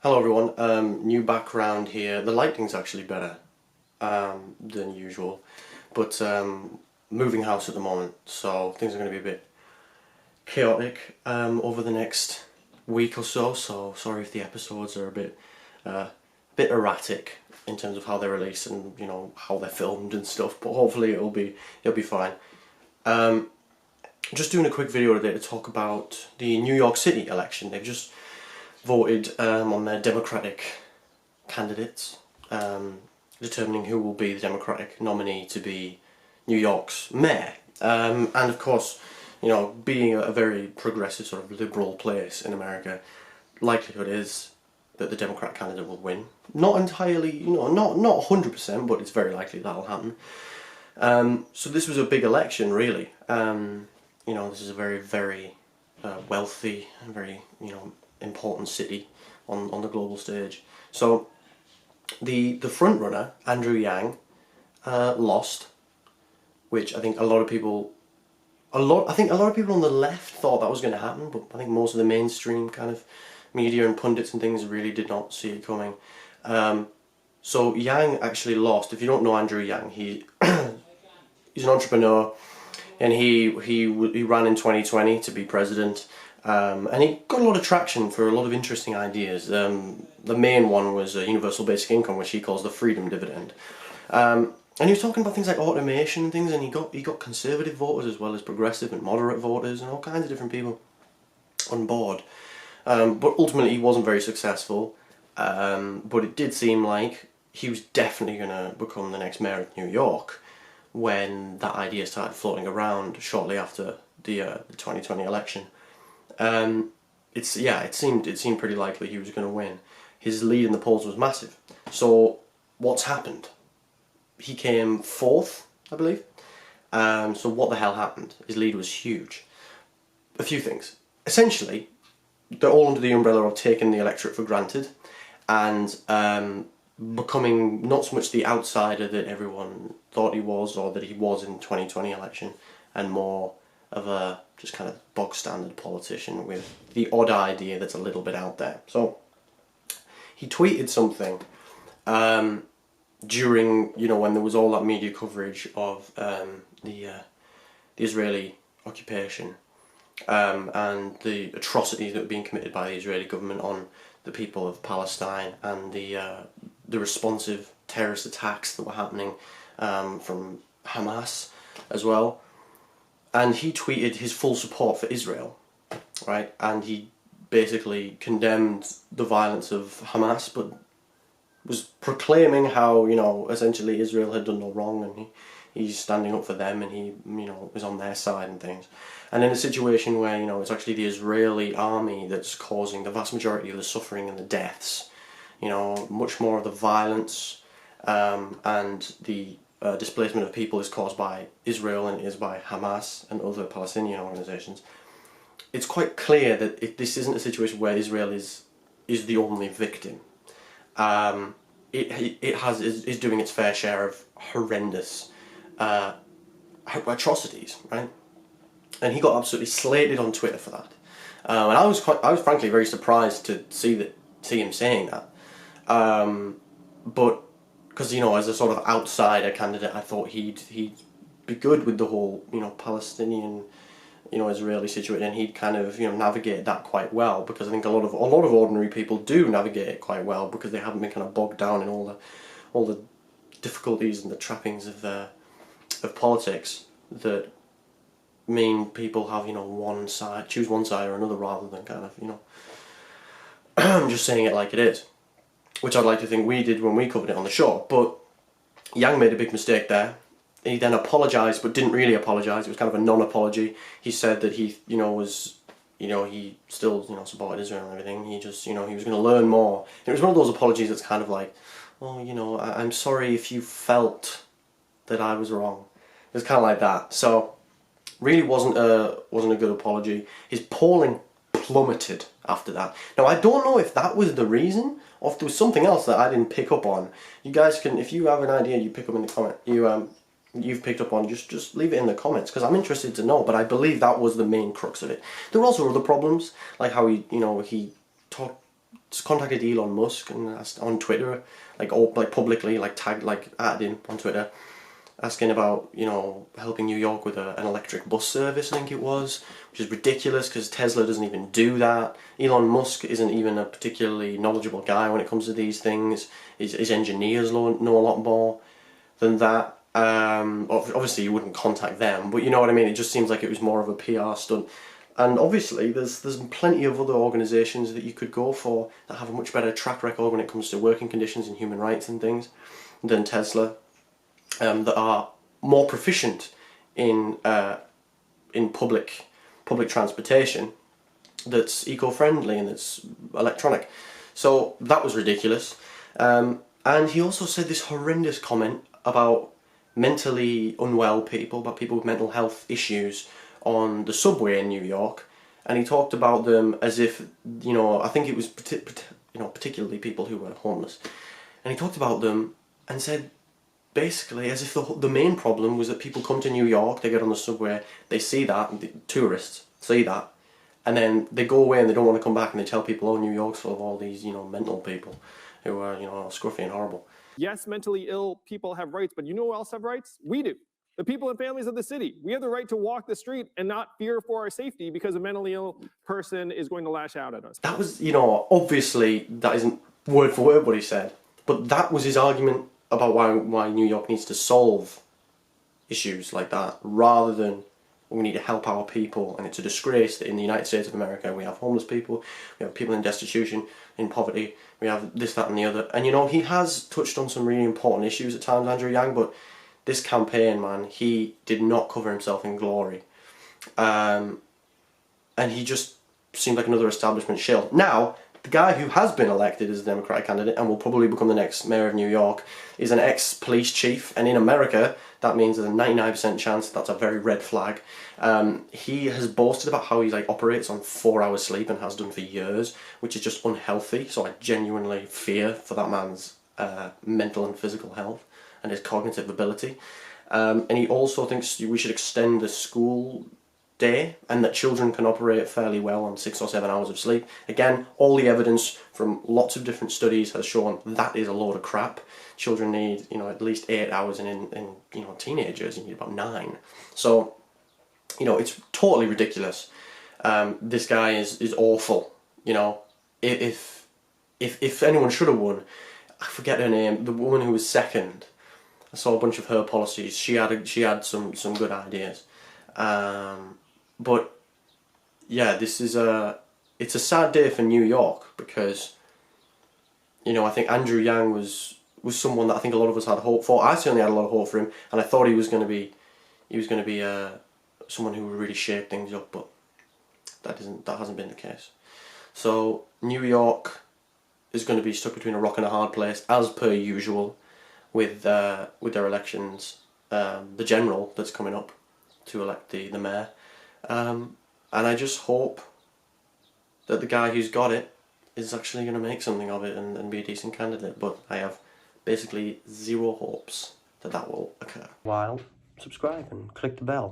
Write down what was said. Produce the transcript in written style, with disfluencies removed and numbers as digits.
Hello everyone, new background here. The lighting's actually better than usual, but moving house at the moment, so things are going to be a bit chaotic over the next week or so, so sorry if the episodes are a bit erratic in terms of how they're released and how they're filmed and stuff, but hopefully it'll be fine. Just doing a quick video today to talk about the New York City election. They've just voted on their Democratic candidates, determining who will be the Democratic nominee to be New York's mayor. And of course, being a very progressive sort of liberal place in America, likelihood is that the Democrat candidate will win. Not entirely, not 100%, but it's very likely that'll happen. So this was a big election, really. This is a very, very wealthy and very, important city on the global stage. So the front runner, Andrew Yang, lost, which I think a lot of people on the left thought that was going to happen, but I think most of the mainstream kind of media and pundits and things really did not see it coming. So Yang actually lost. If you don't know Andrew Yang, he's an entrepreneur, and he ran in 2020 to be president. And he got a lot of traction for a lot of interesting ideas. The main one was universal basic income, which he calls the freedom dividend. And he was talking about things like automation and things, and he got conservative voters as well as progressive and moderate voters and all kinds of different people on board. But ultimately he wasn't very successful. But it did seem like he was definitely going to become the next mayor of New York when that idea started floating around shortly after the 2020 election. It seemed pretty likely he was going to win. His lead in the polls was massive. So what's happened? He came fourth, I believe. So what the hell happened? His lead was huge. A few things. Essentially, they're all under the umbrella of taking the electorate for granted and becoming not so much the outsider that everyone thought he was or that he was in the 2020 election, and more of a just kind of bog standard politician with the odd idea that's a little bit out there. So he tweeted something during when there was all that media coverage of the Israeli occupation and the atrocities that were being committed by the Israeli government on the people of Palestine, and the responsive terrorist attacks that were happening from Hamas as well. And he tweeted his full support for Israel, right? And he basically condemned the violence of Hamas, but was proclaiming how, essentially Israel had done no wrong, and he's standing up for them, and he, was on their side and things. And in a situation where, it's actually the Israeli army that's causing the vast majority of the suffering and the deaths, much more of the violence and the displacement of people is caused by Israel and it is by Hamas and other Palestinian organisations. It's quite clear that this isn't a situation where Israel is the only victim. It is doing its fair share of horrendous atrocities, right? And he got absolutely slated on Twitter for that. And I was frankly very surprised to see him saying that. But because as a sort of outsider candidate, I thought he'd be good with the whole Palestinian Israeli situation, and he'd kind of navigate that quite well, because I think a lot of ordinary people do navigate it quite well because they haven't been kind of bogged down in all the difficulties and the trappings of politics that mean people have choose one side or another rather than kind of just saying it like it is, which I'd like to think we did when we covered it on the show. But Yang made a big mistake there. He then apologised, but didn't really apologise. It was kind of a non-apology. He said that he, he still, supported Israel and everything. He just, he was going to learn more. And it was one of those apologies that's kind of like, oh, I'm sorry if you felt that I was wrong. It was kind of like that. So, really wasn't a good apology. His polling plummeted after that. Now, I don't know if that was the reason, or if there was something else that I didn't pick up on. You guys can, if you have an idea, you pick up in the comment. You've picked up on, just leave it in the comments, because I'm interested to know. But I believe that was the main crux of it. There were also other problems, like how he talked contacted Elon Musk and asked on Twitter, like publicly, added him on Twitter, asking about, you know, helping New York with an electric bus service, I think it was, which is ridiculous because Tesla doesn't even do that. Elon Musk isn't even a particularly knowledgeable guy when it comes to these things. His engineers know a lot more than that. Obviously, you wouldn't contact them, but you know what I mean. It just seems like it was more of a PR stunt. And obviously, there's plenty of other organisations that you could go for that have a much better track record when it comes to working conditions and human rights and things than Tesla, that are more proficient in public transportation, that's eco-friendly and that's electronic. So that was ridiculous. And he also said this horrendous comment about mentally unwell people, about people with mental health issues on the subway in New York, and he talked about them as if, you know, I think it was particularly people who were homeless, and he talked about them and said basically as if the main problem was that people come to New York, they get on the subway, they see that, the tourists see that, and then they go away and they don't want to come back, and they tell people, oh, New York's full of all these, you know, mental people who are, you know, scruffy and horrible. Yes, mentally ill people have rights, but you know who else have rights? We do. The people and families of the city. We have the right to walk the street and not fear for our safety because a mentally ill person is going to lash out at us. That was, you know, obviously that isn't word for word what he said, but that was his argument about why New York needs to solve issues like that, rather than we need to help our people. And it's a disgrace that in the United States of America we have homeless people, we have people in destitution, in poverty, we have this, that and the other. And you know, he has touched on some really important issues at times, Andrew Yang, but this campaign, man, he did not cover himself in glory. And he just seemed like another establishment shill. Now, the guy who has been elected as a Democratic candidate and will probably become the next mayor of New York is an ex-police chief, and in America that means there's a 99% chance that's a very red flag. He has boasted about how he operates on 4 hours sleep and has done for years, which is just unhealthy, so I genuinely fear for that man's mental and physical health and his cognitive ability. And he also thinks we should extend the school day and that children can operate fairly well on 6 or 7 hours of sleep. Again, all the evidence from lots of different studies has shown that is a load of crap. Children need, you know, at least 8 hours, and in you know, teenagers you need about 9. So, you know, it's totally ridiculous. This guy is awful. You know, if anyone should have won, I forget her name, the woman who was second. I saw a bunch of her policies. She had some good ideas. But yeah, it's a sad day for New York, because, you know, I think Andrew Yang was someone that I think a lot of us had hope for. I certainly had a lot of hope for him, and I thought he was going to be someone who would really shake things up, but that hasn't been the case. So New York is going to be stuck between a rock and a hard place, as per usual, with their elections, the general that's coming up to elect the mayor. And I just hope that the guy who's got it is actually going to make something of it and be a decent candidate, but I have basically zero hopes that will occur. While subscribe and click the bell.